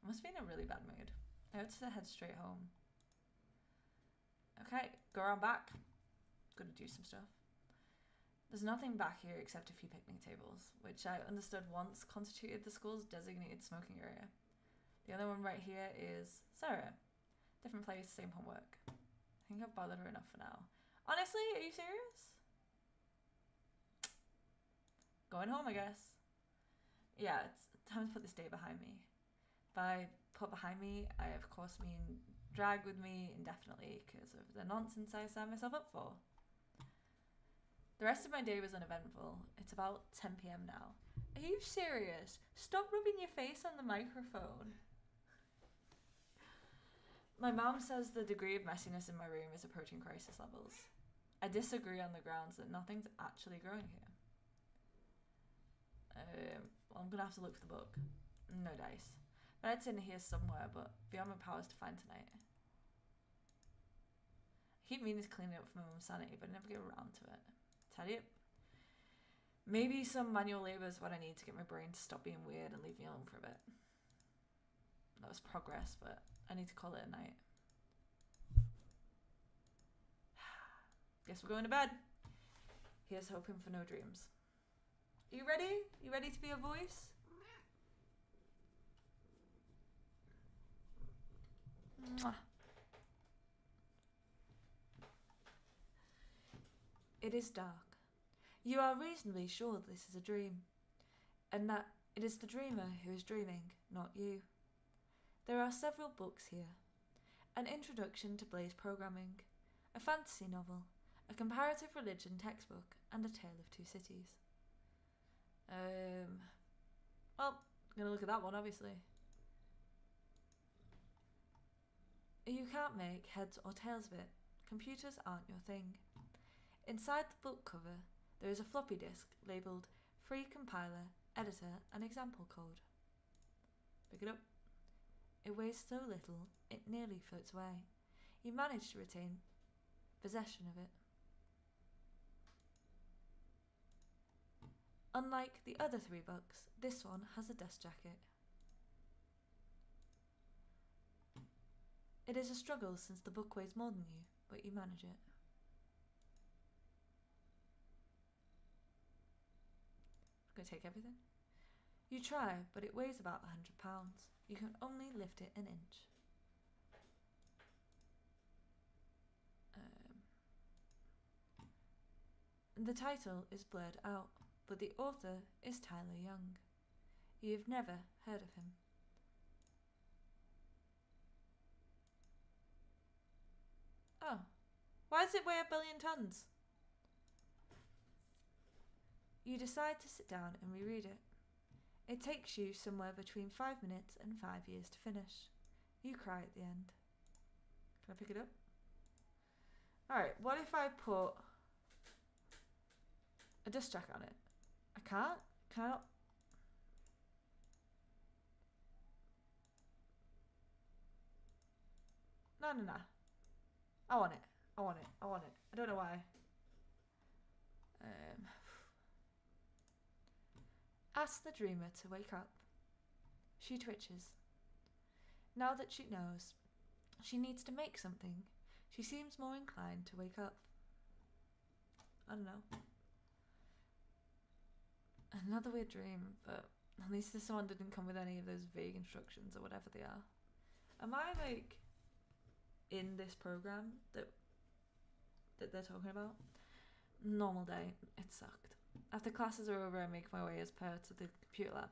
I must be in a really bad mood. I ought to head straight home. Okay, go around back. Gotta do some stuff. There's nothing back here except a few picnic tables, which I understood once constituted the school's designated smoking area. The other one right here is Sarah. Different place, same homework. I think I've bothered her enough for now. Honestly, are you serious? Going home, I guess. Yeah, it's time to put this day behind me. By put behind me, I of course mean drag with me indefinitely because of the nonsense I signed myself up for. The rest of my day was uneventful. It's about 10 PM now. Are you serious? Stop rubbing your face on the microphone. My mom says the degree of messiness in my room is approaching crisis levels. I disagree on the grounds that nothing's actually growing here. Well, I'm gonna have to look for the book. No dice. But it's in here somewhere, but beyond my powers to find tonight. I keep meaning to clean it up for my mum's sanity, but I never get around to it. Tidy up. Maybe some manual labour is what I need to get my brain to stop being weird and leave me alone for a bit. That was progress, but I need to call it a night. Guess we're going to bed. Here's hoping for no dreams. Are you ready? You ready to be a voice? Mwah. It is dark. You are reasonably sure this is a dream, and that it is the dreamer who is dreaming, not you. There are several books here. An introduction to Blaze programming, a fantasy novel, a comparative religion textbook, and A Tale of Two Cities. Well, I'm gonna look at that one, obviously. You can't make heads or tails of it. Computers aren't your thing. Inside the book cover, there is a floppy disk labelled Free Compiler, Editor, and Example Code. Pick it up. It weighs so little, it nearly floats away. You manage to retain possession of it. Unlike the other 3 books, this one has a dust jacket. It is a struggle since the book weighs more than you, but you manage it. I'm going to take everything. You try, but it weighs about 100 pounds. You can only lift it an inch. The title is blurred out, but the author is Tyler Young. You've never heard of him. Oh, why does it weigh 1 billion tons? You decide to sit down and reread it. It takes you somewhere between 5 minutes and 5 years to finish. You cry at the end. Can I pick it up? Alright, what if I put a dust jacket on it? I can't? Can I not? No. I want it. I want it. I want it. I don't know why. Ask the dreamer to wake up. She twitches. Now that she knows she needs to make something, she seems more inclined to wake up. I don't know. Another weird dream, but at least this one didn't come with any of those vague instructions or whatever they are. Am I like in this program that they're talking about? Normal day. It sucked. After classes are over, I make my way as per to the computer lab.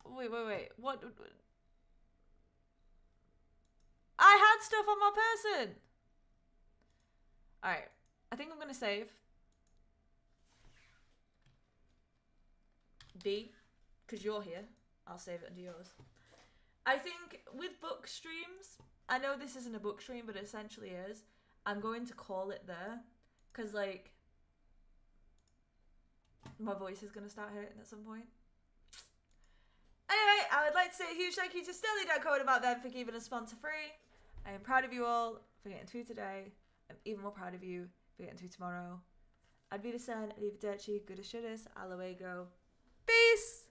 Wait. What? I had stuff on my person! Alright. I think I'm gonna save. B. Because you're here. I'll save it under yours. I think with book streams, I know this isn't a book stream, but it essentially is. I'm going to call it there. Because, like, my voice is going to start hurting at some point. Anyway, I would like to say a huge thank you to Stilly.co and About Them for keeping us sponsor free. I am proud of you all for getting 2 today. I'm even more proud of you for getting 2 tomorrow. I'd be the son, arrivederci, good as should as, go. Peace!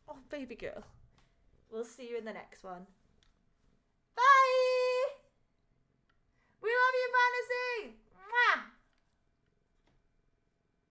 Oh, baby girl. We'll see you in the next one.